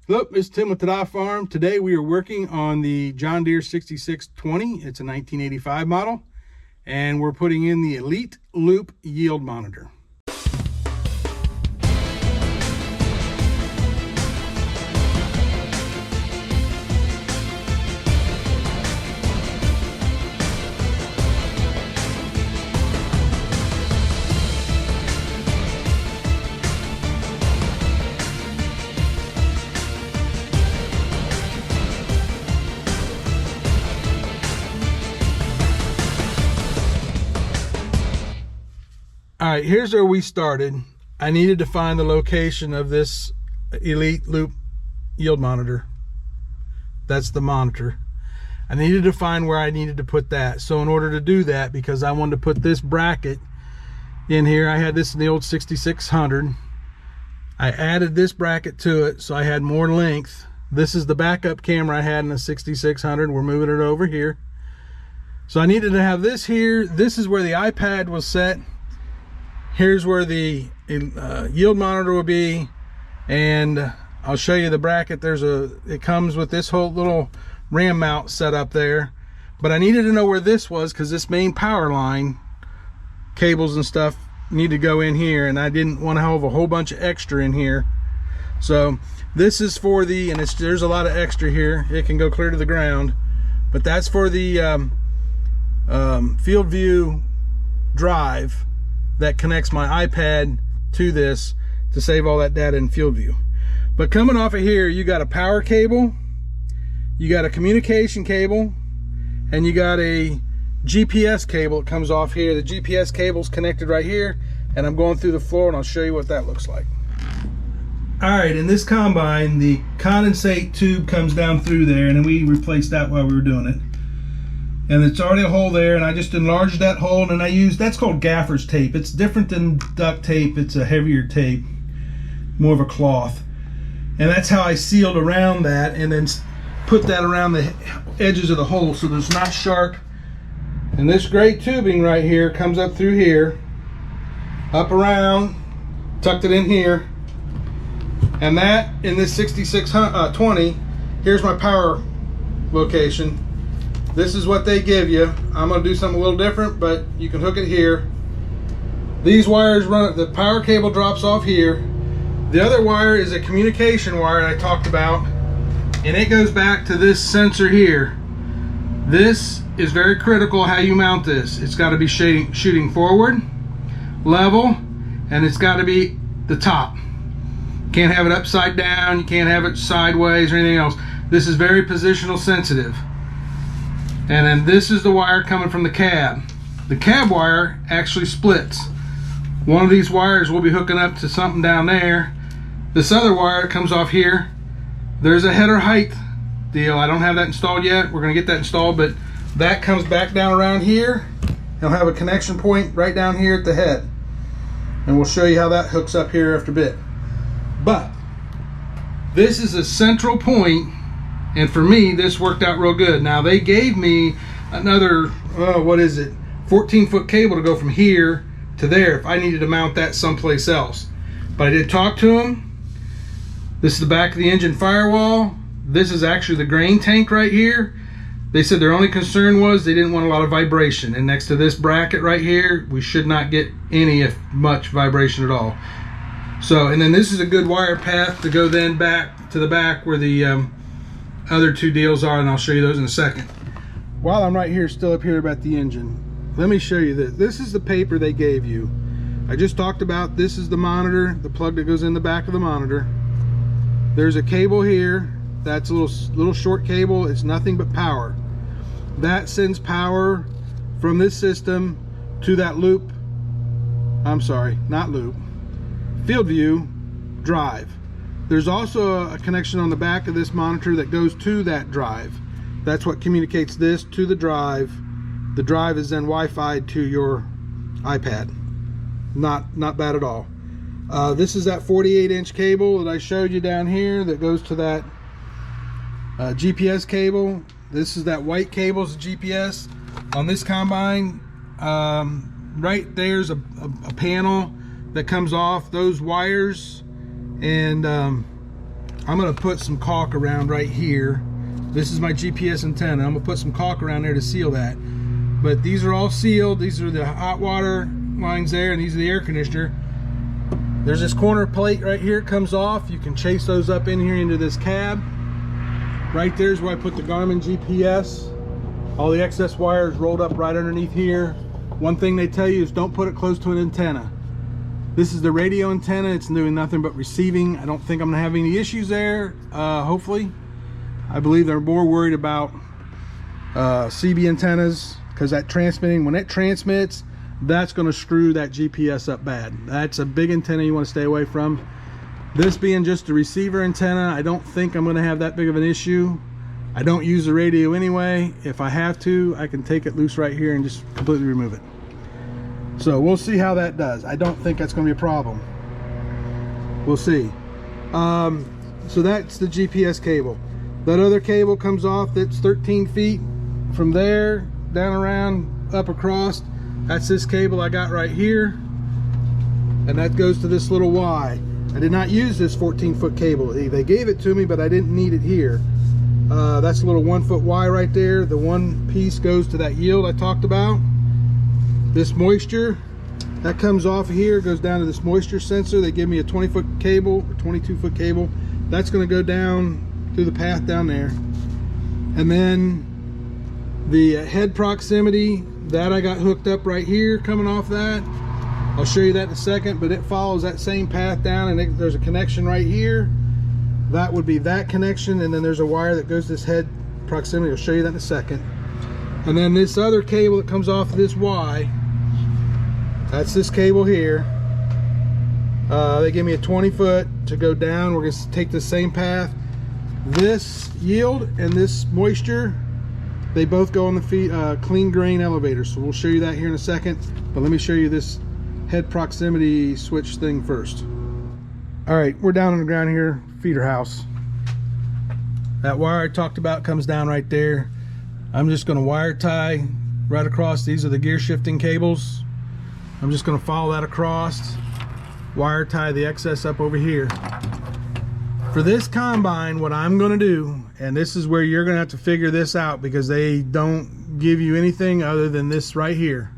Hello, it's Tim with TAH-DAH Farm. Today we are working on the John Deere 6620. It's a 1985 model, and we're putting in the Elite Loup yield monitor. All right, here's where we started. I needed to find the location of this Elite Loup yield monitor. That's the monitor. I needed to find where I needed to put that. So in order to do that, because I wanted to put this bracket in here, I had this in the old 6600. I added this bracket to it so I had more length. This is the backup camera I had in the 6600. We're moving it over here. So I needed to have this here. This is where the iPad was set. Here's where the yield monitor will be, and I'll show you the bracket. It comes with this whole little RAM mount set up there, but I needed to know where this was because this main power line cables and stuff need to go in here, and I didn't want to have a whole bunch of extra in here. So this is for the, and there's a lot of extra here. It can go clear to the ground, but that's for the field view drive that connects my iPad to this to save all that data in field view. But coming off of here, you got a power cable, you got a communication cable, and you got a GPS cable. It comes off here. The GPS cable's connected right here, and I'm going through the floor, and I'll show you what that looks like. All right, in this combine, the condensate tube comes down through there, and then we replaced that while we were doing it. And it's already a hole there, and I just enlarged that hole, and I used, that's called gaffer's tape. It's different than duct tape. It's a heavier tape, more of a cloth. And that's how I sealed around that, and then put that around the edges of the hole so there's not sharp. And this gray tubing right here comes up through here, up around, tucked it in here. And that, in this 6620, here's my power location. This is what they give you. I'm going to do something a little different, but you can hook it here. These wires run, the power cable drops off here. The other wire is a communication wire I talked about, and it goes back to this sensor here. This is very critical how you mount this. It's got to be shooting forward, level, and it's got to be the top. Can't have it upside down, you can't have it sideways or anything else. This is very positional sensitive. And then this is the wire coming from the cab. The cab wire actually splits. One of these wires will be hooking up to something down there. This other wire comes off here. There's a header height deal. I don't have that installed yet. We're gonna get that installed, but that comes back down around here. It'll have a connection point right down here at the head. And we'll show you how that hooks up here after a bit. But this is a central point. And for me, this worked out real good. Now they gave me another, 14-foot cable to go from here to there if I needed to mount that someplace else. But I did talk to them. This is the back of the engine firewall. This is actually the grain tank right here. They said their only concern was they didn't want a lot of vibration. And next to this bracket right here, we should not get any, if much, vibration at all. So, and then this is a good wire path to go then back to the back where the other two deals are, and I'll show you those in a second. While I'm right here, still up here about the engine, let me show you this. This is the paper they gave you. I just talked about, this is the monitor, the plug that goes in the back of the monitor. There's a cable here. That's a little short cable. It's nothing but power. That sends power from this system to that Loup, I'm sorry, not Loup, field view drive. There's also a connection on the back of this monitor that goes to that drive. That's what communicates this to the drive. The drive is then Wi-Fi to your iPad. Not bad at all. This is that 48-inch cable that I showed you down here that goes to that GPS cable. This is that white cable, is the GPS. On this combine, right there's a panel that comes off those wires, and I'm gonna put some caulk around right here. This is my GPS antenna. I'm gonna put some caulk around there to seal that. But these are all sealed. These are the hot water lines there, and these are the air conditioner. There's this corner plate right here. It comes off. You can chase those up in here into this cab. Right there's where I put the Garmin GPS. All the excess wires rolled up right underneath here. One thing they tell you is don't put it close to an antenna. This is the radio antenna. It's doing nothing but receiving. I don't think I'm gonna have any issues there, hopefully. I believe they're more worried about CB antennas, because that transmitting, when it transmits, that's gonna screw that GPS up bad. That's a big antenna you wanna stay away from. This being just a receiver antenna, I don't think I'm gonna have that big of an issue. I don't use the radio anyway. If I have to, I can take it loose right here and just completely remove it. So we'll see how that does. I don't think that's gonna be a problem. We'll see. So that's the GPS cable. That other cable comes off, that's 13 feet from there, down around, up across. That's this cable I got right here. And that goes to this little Y. I did not use this 14-foot cable. They gave it to me, but I didn't need it here. That's a little 1-foot Y right there. The one piece goes to that yield I talked about. This moisture, that comes off here, goes down to this moisture sensor. They give me a 20-foot cable, or 22-foot cable. That's gonna go down through the path down there. And then the head proximity, that I got hooked up right here, coming off that. I'll show you that in a second, but it follows that same path down, and there's a connection right here. That would be that connection, and then there's a wire that goes to this head proximity. I'll show you that in a second. And then this other cable that comes off of this Y, that's this cable here. They gave me a 20-foot to go down. We're gonna take the same path. This yield and this moisture, they both go on the clean grain elevator. So we'll show you that here in a second. But let me show you this head proximity switch thing first. All right, we're down on the ground here, feeder house. That wire I talked about comes down right there. I'm just gonna wire tie right across. These are the gear shifting cables. I'm just gonna follow that across, wire tie the excess up over here. For this combine, what I'm gonna do, and this is where you're gonna have to figure this out, because they don't give you anything other than this right here.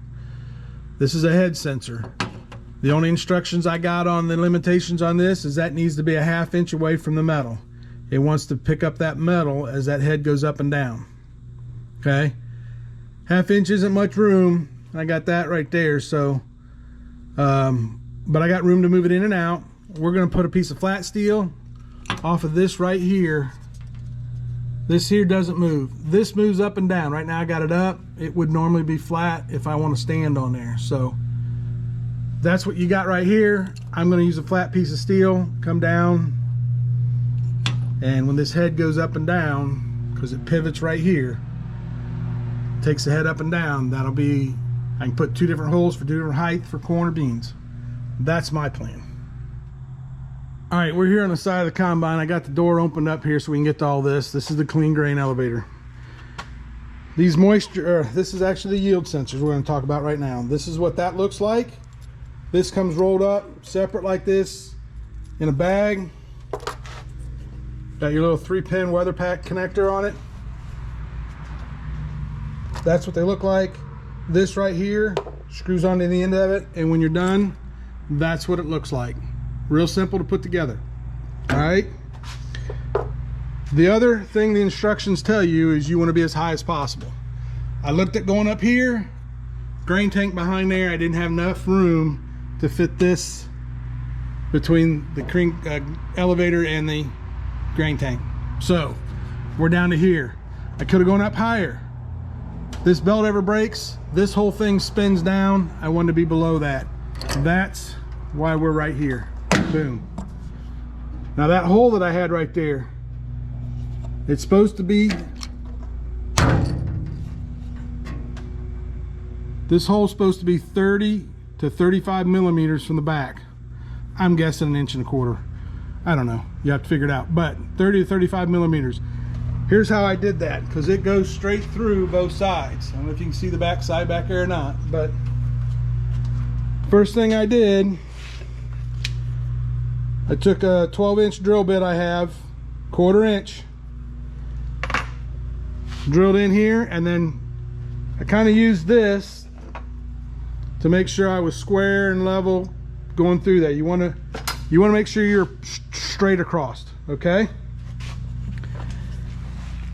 This is a head sensor. The only instructions I got on the limitations on this is that needs to be a 1/2 inch away from the metal. It wants to pick up that metal as that head goes up and down. Okay? 1/2 inch isn't much room. I got that right there, so but I got room to move it in and out. We're gonna put a piece of flat steel off of this right here. This here doesn't move. This moves up and down. Right now I got it up. It would normally be flat if I want to stand on there. So that's what you got right here. I'm going to use a flat piece of steel, come down, and when this head goes up and down, because it pivots right here, takes the head up and down, that'll be, I can put 2 different holes for 2 different heights for corn or beans. That's my plan. All right, we're here on the side of the combine. I got the door opened up here so we can get to all this. This is the clean grain elevator. These this is actually the yield sensors we're going to talk about right now. This is what that looks like. This comes rolled up separate like this in a bag. Got your little 3-pin weather pack connector on it. That's what they look like. This right here screws onto the end of it, and when you're done, that's what it looks like. Real simple to put together. All right. The other thing the instructions tell you is you want to be as high as possible. I looked at going up here, grain tank behind there. I didn't have enough room to fit this between the elevator and the grain tank. So we're down to here. I could have gone up higher. This belt ever breaks, this whole thing spins down. I wanted to be below that. That's why we're right here. Boom. Now that hole that I had right there, it's supposed to be, this hole's supposed to be 30 to 35 millimeters from the back. I'm guessing 1.25 inches. I don't know, you have to figure it out, but 30 to 35 millimeters. Here's how I did that, because it goes straight through both sides. I don't know if you can see the back side back there or not, but first thing I did, I took a 12-inch drill bit I have, 1/4 inch drilled in here, and then I kind of used this to make sure I was square and level going through that. You want to make sure you're straight across, okay?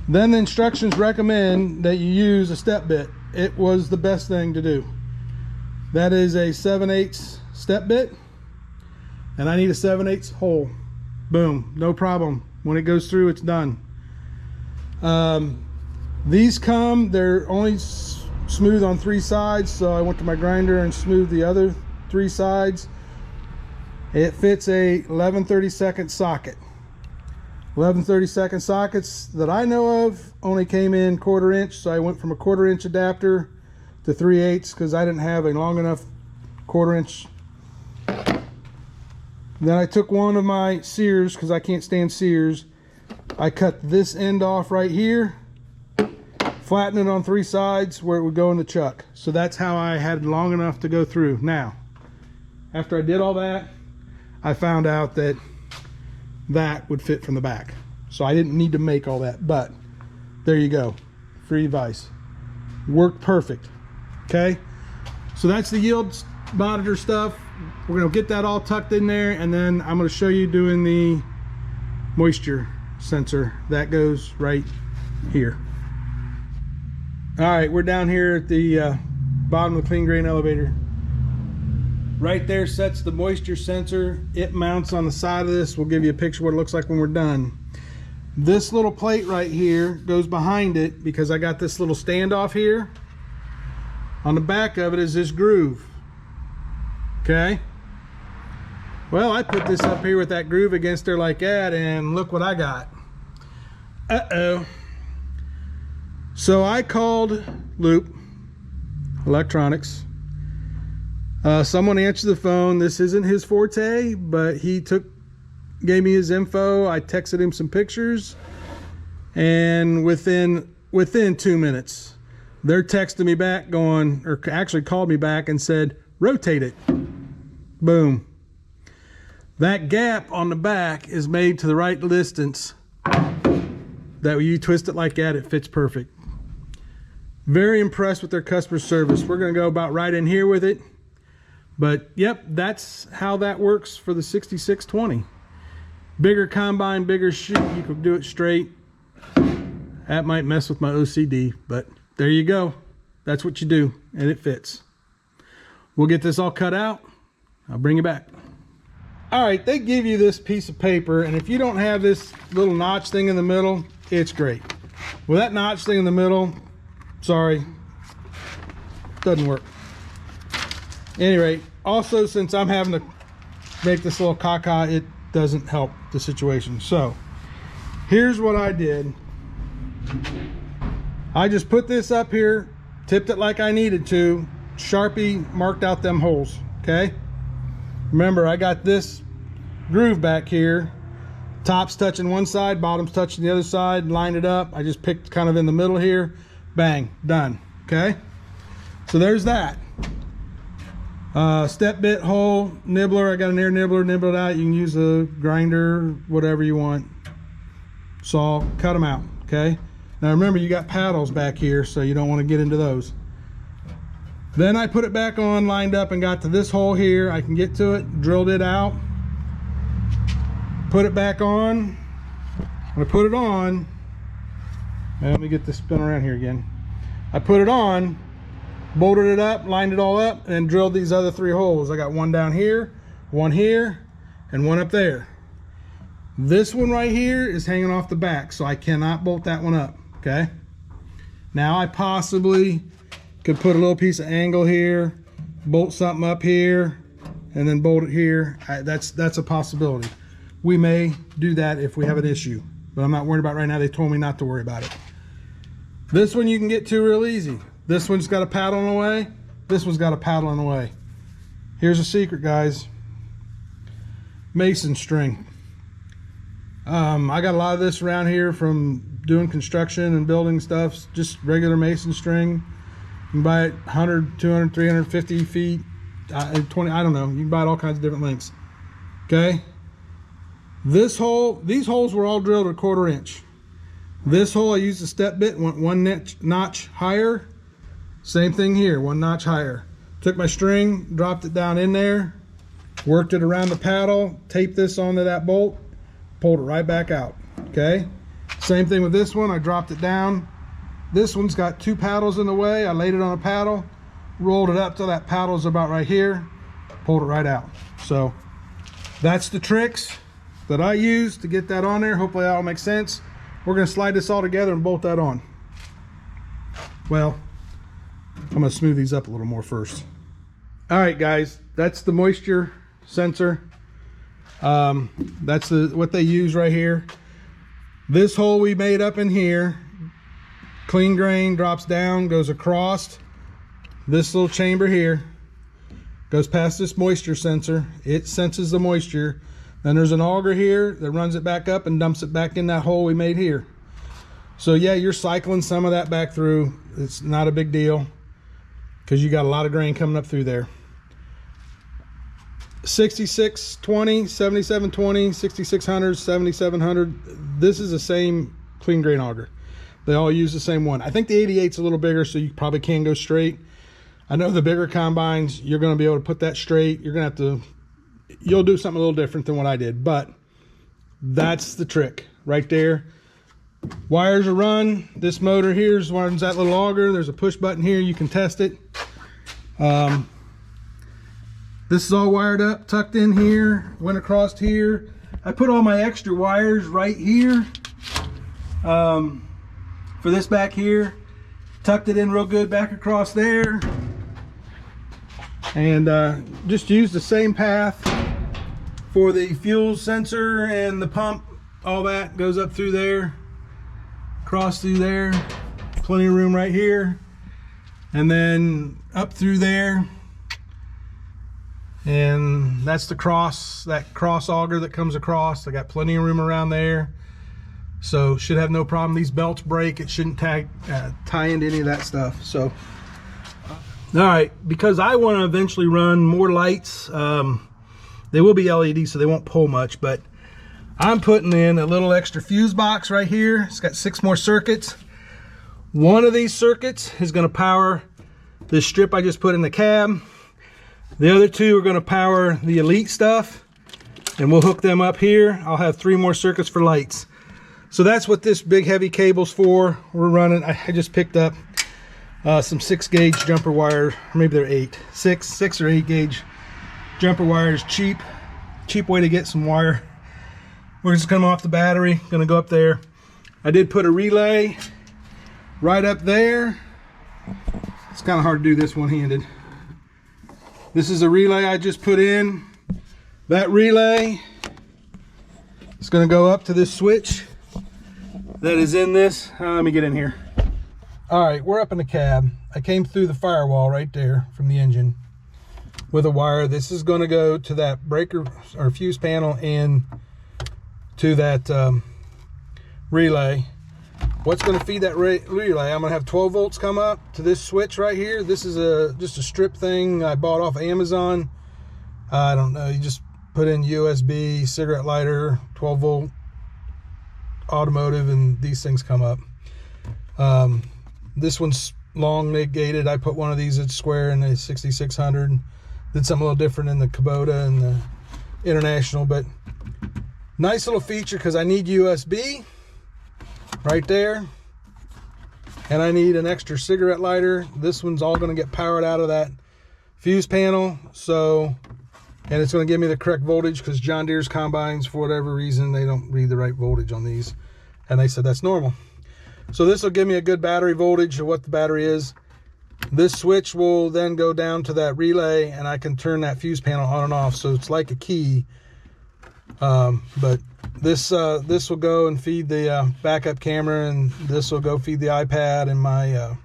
Then the instructions recommend that you use a step bit. It was the best thing to do. That is a 7/8 step bit, and I need a 7/8 hole. Boom, no problem. When it goes through, it's done. These they're only smooth on 3 sides, so I went to my grinder and smoothed the other 3 sides. It fits a 11/32 socket. 11/32 sockets that I know of only came in 1/4 inch, so I went from a 1/4 inch adapter to 3/8 because I didn't have a long enough 1/4 inch. Then I took one of my sears, because I can't stand sears. I cut this end off right here, flattened it on 3 sides where it would go in the chuck. So that's how I had long enough to go through. Now, after I did all that, I found out that that would fit from the back. So I didn't need to make all that, but there you go. Free advice. Worked perfect. Okay, so that's the yield monitor stuff. We're gonna get that all tucked in there, and then I'm gonna show you doing the moisture sensor. That goes right here. All right, we're down here at the bottom of the clean grain elevator. Right there sets the moisture sensor. It mounts on the side of this. We'll give you a picture of what it looks like when we're done. This little plate right here goes behind it because I got this little standoff here. On the back of it is this groove. Okay. Well, I put this up here with that groove against there like that, and look what I got. Uh-oh. So I called Loup Electronics. Someone answered the phone. This isn't his forte, but he gave me his info. I texted him some pictures, and within 2 minutes, they're texting me back going, or actually called me back and said, rotate it. Boom. That gap on the back is made to the right distance. That when you twist it like that, it fits perfect. Very impressed with their customer service. We're going to go about right in here with it. But yep, that's how that works for the 6620. Bigger combine, bigger chute, you could do it straight. That might mess with my OCD, but there you go. That's what you do, and it fits. We'll get this all cut out. I'll bring you back. All right, they give you this piece of paper, and if you don't have this little notch thing in the middle, it's great. With that notch thing in the middle, sorry, doesn't work. Anyway, also since I'm having to make this little caca, it doesn't help the situation. So here's what I did. I just put this up here, tipped it like I needed to, Sharpie marked out them holes, okay? Remember, I got this groove back here, top's touching one side, bottom's touching the other side, lined it up. I just picked kind of in the middle here, bang, done, okay? So there's that. Step bit, hole, nibbler. I got an air nibbler, nibble it out. You can use a grinder, whatever you want. Saw, cut them out, okay? Now remember, you got paddles back here, so you don't want to get into those. Then I put it back on, lined up, and got to this hole here. I can get to it, drilled it out, put it back on. When I put it on, let me get this spin around here again. I put it on, bolted it up, lined it all up, and drilled these other 3 holes. I got one down here, one here, and one up there. This one right here is hanging off the back, so I cannot bolt that one up, okay? Now I possibly could put a little piece of angle here, bolt something up here, and then bolt it here. That's a possibility. We may do that if we have an issue, but I'm not worried about it right now. They told me not to worry about it. This one you can get to real easy. This one's got a paddle in the way. This one's got a paddle in the way. Here's a secret, guys. Mason string. I got a lot of this around here from doing construction and building stuff. Just regular Mason string. You can buy it 100, 200, 350 feet, 20, I don't know. You can buy it all kinds of different lengths. Okay. This hole, these holes were all drilled at 1/4 inch. This hole I used a step bit, went 1 notch higher. Same thing here, 1 notch higher. Took my string, dropped it down in there, worked it around the paddle, taped this onto that bolt, pulled it right back out. Okay, same thing with this one. I dropped it down. This one's got 2 paddles in the way. I laid it on a paddle, rolled it up till that paddle's about right here, pulled it right out. So that's the tricks that I use to get that on there. Hopefully that all makes sense. We're going to slide this all together and bolt that on. Well, I'm going to smooth these up a little more first. All right, guys, that's the moisture sensor. That's what they use right here. This hole we made up in here, clean grain, drops down, goes across this little chamber here, goes past this moisture sensor. It senses the moisture. Then there's an auger here that runs it back up and dumps it back in that hole we made here. So yeah, you're cycling some of that back through. It's not a big deal because you got a lot of grain coming up through there. 6620, 7720, 6600, 7700. This is the same clean grain auger. They all use the same one. I think the 88's a little bigger, so you probably can go straight. I know the bigger combines, you're going to be able to put that straight. You're going to have to, you'll do something a little different than what I did, but that's the trick right there. Wires are run. This motor here runs that little auger. There's a push button here. You can test it. This is all wired up, tucked in here, went across here. I put all my extra wires right here for this back here. Tucked it in real good back across there. And just use the same path for the fuel sensor and the pump. All that goes up through there, across through there, plenty of room right here, and then up through there. And that's the that cross auger that comes across. I got plenty of room around there, so should have no problem. These belts break, it shouldn't tie into any of that stuff. So all right, because I want to eventually run more lights. They will be LED, so they won't pull much, but I'm putting in a little extra fuse box right here. It's got 6 more circuits. One of these circuits is going to power this strip I just put in the cab. The other 2 are going to power the Elite stuff, and we'll hook them up here. I'll have 3 more circuits for lights. So that's what this big heavy cable's for. We're running, I just picked up some 6 gauge jumper wire, or maybe they're 8. 6 or 8 gauge jumper wire is cheap way to get some wire. We're just coming off the battery, gonna go up there. I did put a relay right up there. It's kind of hard to do this one-handed. This is a relay I just put in. That relay is going to go up to this switch that is in this. Let me get in here. All right, we're up in the cab. I came through the firewall right there from the engine with a wire. This is going to go to that breaker or fuse panel and to that relay. What's going to feed that relay? I'm going to have 12 volts come up to this switch right here. This is just a strip thing I bought off Amazon. I don't know, you just put in USB, cigarette lighter, 12 volt automotive, and these things come up. This one's long negated. I put one of these at square in the 6600. Did something a little different in the Kubota and the International, but nice little feature because I need USB right there, and I need an extra cigarette lighter. This one's all going to get powered out of that fuse panel, so, and it's going to give me the correct voltage because John Deere's combines, for whatever reason, they don't read the right voltage on these, and they said that's normal. So this will give me a good battery voltage of what the battery is. This switch will then go down to that relay, and I can turn that fuse panel on and off, so it's like a key. But this will go and feed the backup camera, and this will go feed the iPad and my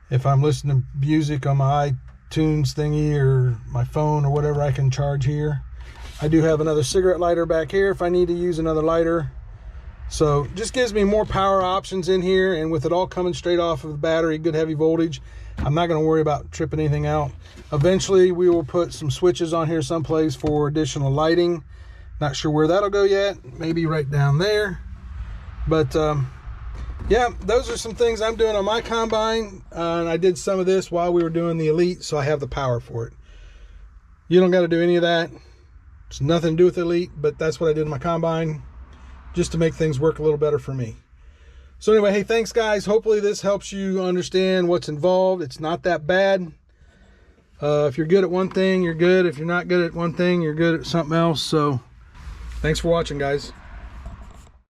if I'm listening to music on my iTunes thingy or my phone or whatever, I can charge here. I do have another cigarette lighter back here if I need to use another lighter. So just gives me more power options in here, and with it all coming straight off of the battery, good heavy voltage, I'm not going to worry about tripping anything out. Eventually we will put some switches on here someplace for additional lighting Not sure where that'll go yet. Maybe right down there. But yeah, those are some things I'm doing on my combine. And I did some of this while we were doing the Elite, so I have the power for it. You don't got to do any of that. It's nothing to do with Elite, but that's what I did in my combine, just to make things work a little better for me. So anyway, hey, thanks guys. Hopefully this helps you understand what's involved. It's not that bad. If you're good at one thing, you're good. If you're not good at one thing, you're good at something else. So thanks for watching, guys.